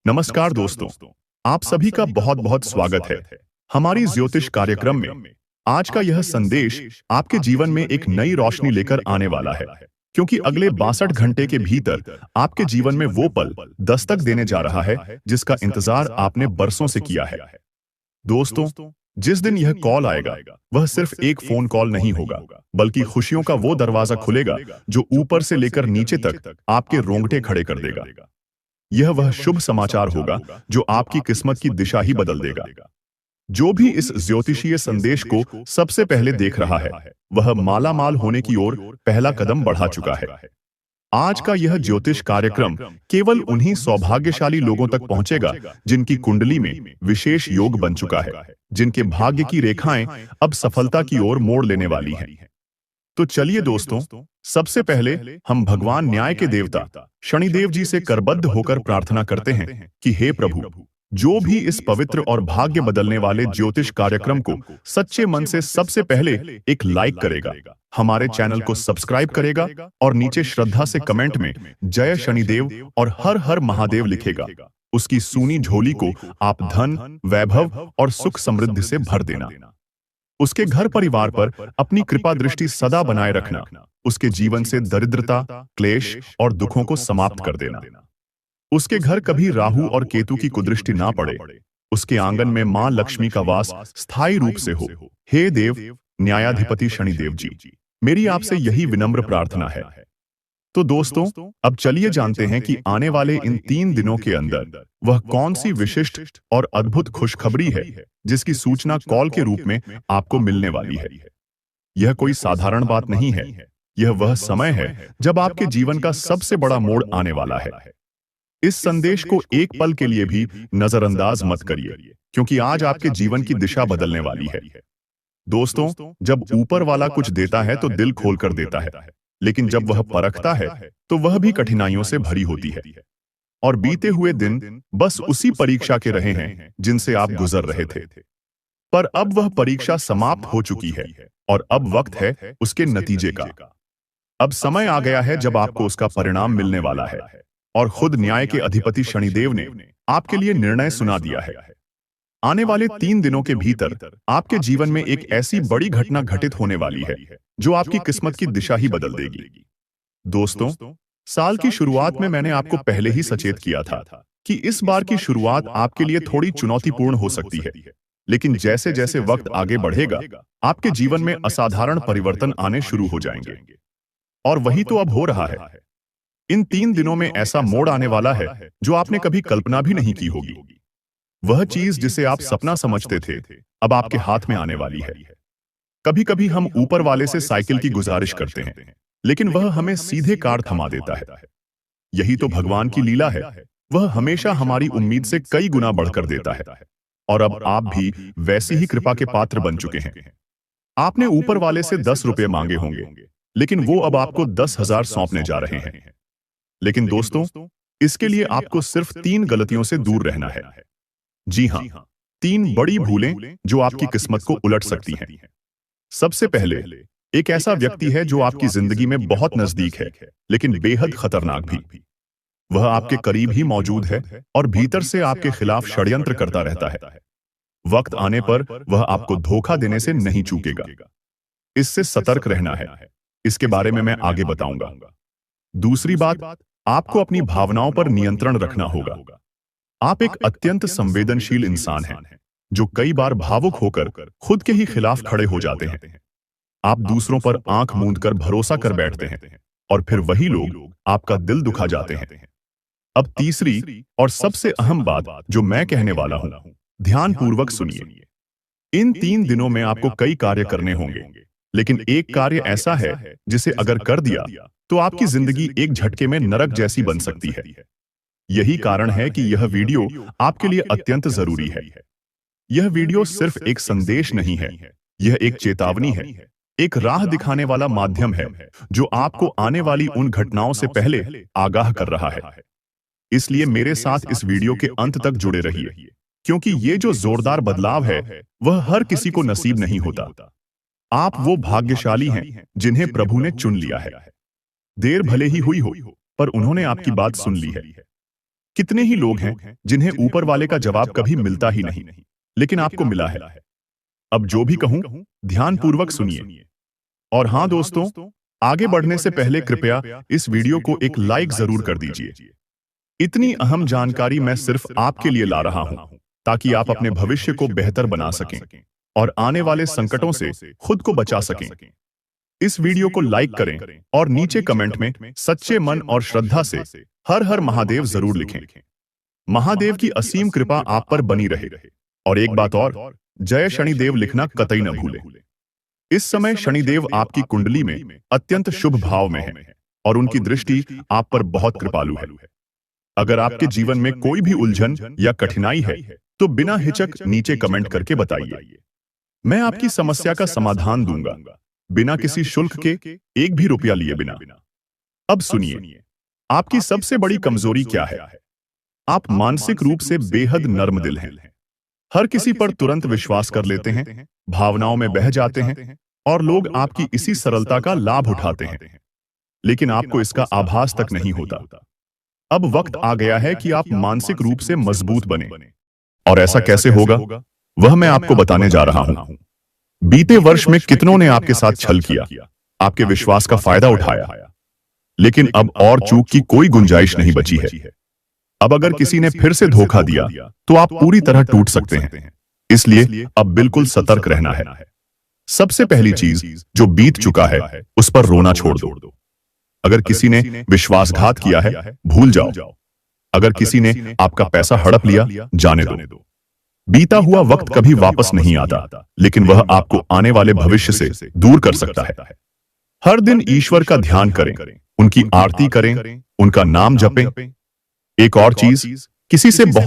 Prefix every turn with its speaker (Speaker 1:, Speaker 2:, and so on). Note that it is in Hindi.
Speaker 1: नमस्कार दोस्तों, आप सभी का बहुत बहुत स्वागत है हमारी ज्योतिष कार्यक्रम में। आज का यह संदेश आपके जीवन में एक नई रोशनी लेकर आने वाला है, क्योंकि अगले 62 घंटे के भीतर आपके जीवन में वो पल दस्तक देने जा रहा है जिसका इंतजार आपने बरसों से किया है। दोस्तों, जिस दिन यह कॉल आएगा वह सिर्फ एक फोन कॉल नहीं होगा, बल्कि खुशियों का वो दरवाजा खुलेगा जो ऊपर से लेकर नीचे तक आपके रोंगटे खड़े कर देगा। यह वह शुभ समाचार होगा जो आपकी किस्मत की दिशा ही बदल देगा। जो भी इस ज्योतिषीय संदेश को सबसे पहले देख रहा है, वह माला माल होने की ओर पहला कदम बढ़ा चुका है। आज का यह ज्योतिष कार्यक्रम केवल उन्हीं सौभाग्यशाली लोगों तक पहुंचेगा जिनकी कुंडली में विशेष योग बन चुका है, जिनके भाग्य की रेखाएं अब सफलता की ओर मोड़ लेने वाली हैं। तो चलिए दोस्तों, सबसे पहले हम भगवान न्याय के देवता शनिदेव जी से करबद्ध होकर प्रार्थना करते हैं कि हे प्रभु, जो भी इस पवित्र और भाग्य बदलने वाले ज्योतिष कार्यक्रम को सच्चे मन से सबसे पहले एक लाइक करेगा, हमारे चैनल को सब्सक्राइब करेगा और नीचे श्रद्धा से कमेंट में जय शनिदेव और हर हर महादेव लिखेगा, उसकी सूनी झोली को आप धन, वैभव और सुख समृद्धि से भर देना। उसके घर परिवार पर अपनी कृपा दृष्टि सदा बनाए रखना, उसके जीवन से दरिद्रता, क्लेश और दुखों को समाप्त कर देना। उसके घर कभी राहु और केतु की कुदृष्टि ना पड़े, उसके आंगन में मां लक्ष्मी का वास स्थायी रूप से हो। हे देव न्यायाधिपति शनिदेव जी, मेरी आपसे यही विनम्र प्रार्थना है। तो दोस्तों, अब चलिए जानते हैं कि आने वाले इन 3 दिनों के अंदर वह कौन सी विशिष्ट और अद्भुत खुशखबरी है जिसकी सूचना कॉल के रूप में आपको मिलने वाली है। यह कोई साधारण बात नहीं है, यह वह समय है जब आपके जीवन का सबसे बड़ा मोड़ आने वाला है। इस संदेश को एक पल के लिए भी नजरअंदाज मत करिए, क्योंकि आज आपके जीवन की दिशा बदलने वाली है। दोस्तों, जब ऊपर वाला कुछ देता है तो दिल खोलकर देता है, लेकिन जब वह परखता है तो वह भी कठिनाइयों से भरी होती है। और बीते हुए दिन बस उसी परीक्षा के रहे हैं जिनसे आप गुजर रहे थे। पर अब वह परीक्षा समाप्त हो चुकी है और अब वक्त है उसके नतीजे का। अब समय आ गया है जब आपको उसका परिणाम मिलने वाला है, और खुद न्याय के अधिपति शनिदेव ने आपके लिए निर्णय सुना दिया है। आने वाले 3 दिनों के भीतर आपके जीवन में एक ऐसी बड़ी घटना घटित होने वाली है जो आपकी किस्मत की दिशा ही बदल देगी। दोस्तों, साल की शुरुआत में मैंने आपको पहले ही सचेत किया था कि इस बार की शुरुआत आपके लिए थोड़ी चुनौतीपूर्ण हो सकती है, लेकिन जैसे जैसे वक्त आगे बढ़ेगा आपके जीवन में असाधारण परिवर्तन आने शुरू हो जाएंगे। और वही तो अब हो रहा है। इन 3 दिनों में ऐसा मोड़ आने वाला है जो आपने कभी कल्पना भी नहीं की होगी। वह चीज जिसे आप सपना समझते थे अब आपके हाथ में आने वाली है। कभी कभी हम ऊपर वाले से साइकिल की गुजारिश करते हैं, लेकिन वह हमें सीधे कार थमा देता है। यही तो भगवान की लीला है, वह हमेशा हमारी उम्मीद से कई गुना बढ़कर देता है। और अब आप भी वैसी ही कृपा के पात्र बन चुके हैं। आपने ऊपर वाले से 10 रुपए मांगे होंगे, लेकिन वो अब आपको 10,000 सौंपने जा रहे हैं। लेकिन दोस्तों, इसके लिए आपको सिर्फ 3 गलतियों से दूर रहना है। जी हां, 3 बड़ी भूलें जो आपकी किस्मत को उलट सकती हैं। सबसे पहले, एक ऐसा व्यक्ति है जो आपकी जिंदगी में बहुत नजदीक है, लेकिन बेहद खतरनाक भी। वह आपके करीब ही मौजूद है और भीतर से आपके खिलाफ षड्यंत्र करता रहता है। वक्त आने पर वह आपको धोखा देने से नहीं चूकेगा। इससे सतर्क रहना है, इसके बारे में मैं आगे बताऊंगा। दूसरी बात, आपको अपनी भावनाओं पर नियंत्रण रखना होगा। आप एक अत्यंत संवेदनशील इंसान हैं, जो कई बार भावुक होकर खुद के ही खिलाफ खड़े हो जाते हैं। आप दूसरों पर आंख मूंद कर भरोसा कर बैठते हैं, और फिर वही लोग आपका दिल दुखा जाते हैं। अब तीसरी और सबसे अहम बात जो मैं कहने वाला हूं, ध्यानपूर्वक सुनिए। इन 3 दिनों में आपको कई कार्य करने होंगे, लेकिन एक कार्य ऐसा है जिसे अगर कर दिया तो आपकी जिंदगी एक झटके में नरक जैसी बन सकती है। यही कारण है कि यह वीडियो आपके लिए अत्यंत जरूरी है। यह वीडियो सिर्फ एक संदेश नहीं है, यह एक चेतावनी है, एक राह दिखाने वाला माध्यम है जो आपको आने वाली उन घटनाओं से पहले आगाह कर रहा है। इसलिए मेरे साथ इस वीडियो के अंत तक जुड़े रहिए, क्योंकि ये जो जोरदार बदलाव है वह हर किसी को नसीब नहीं होता। आप वो भाग्यशाली हैं जिन्हें प्रभु ने चुन लिया है। देर भले ही हुई हो, पर उन्होंने आपकी बात सुन ली है। कितने ही लोग हैं जिन्हें ऊपर वाले का जवाब कभी मिलता ही नहीं, लेकिन आपको मिला है। अब जो भी कहूं, ध्यानपूर्वक सुनिए। और हां दोस्तों, आगे बढ़ने से पहले कृपया इस वीडियो को एक लाइक जरूर कर दीजिए। इतनी अहम जानकारी मैं सिर्फ आपके लिए ला रहा हूं, ताकि आप अपने भविष्य को बेहतर बना सकें और आने वाले संकटों से खुद को बचा सकें। इस वीडियो को लाइक करें और नीचे कमेंट में सच्चे मन और श्रद्धा से हर हर महादेव जरूर लिखें। महादेव की असीम कृपा आप पर बनी रहे। और एक बात और, जय शनिदेव लिखना कतई न भूलें। इस समय शनिदेव आपकी कुंडली में अत्यंत शुभ भाव में है और उनकी दृष्टि आप पर बहुत कृपालु है। अगर आपके जीवन में कोई भी उलझन या कठिनाई है तो बिना हिचक नीचे कमेंट करके बताइए। मैं आपकी समस्या का समाधान दूंगा, बिना किसी शुल्क के, एक भी रुपया लिए बिना। अब सुनिए, आपकी सबसे बड़ी कमजोरी क्या है? आप मानसिक रूप से बेहद नर्म दिल हैं। हर किसी पर तुरंत विश्वास कर लेते हैं, भावनाओं में बह जाते हैं और लोग आपकी इसी सरलता का लाभ उठाते हैं, लेकिन आपको इसका आभास तक नहीं होता। अब वक्त आ गया है कि आप मानसिक रूप से मजबूत बने। और ऐसा कैसे होगा, वह मैं आपको बताने जा रहा हूं। बीते वर्ष में कितनों ने आपके साथ छल किया, आपके विश्वास का फायदा उठाया, लेकिन अब और चूक की कोई गुंजाइश नहीं बची है। अब अगर किसी ने फिर से धोखा दिया तो आप पूरी तरह टूट सकते हैं। इसलिए अब बिल्कुल सतर्क रहना है। सबसे पहली चीज, जो बीत चुका है उस पर रोना छोड़ दो। अगर किसी ने विश्वासघात किया है, भूल जाओ। अगर किसी ने आपका पैसा हड़प लिया, जाने दो। बीता हुआ वक्त कभी वापस नहीं आता, लेकिन वह आपको आने वाले भविष्य से दूर कर सकता है। हर दिन ईश्वर का ध्यान करें, उनकी आरती करें, उनका नाम जपें। एक और चीज, किसी से बहुत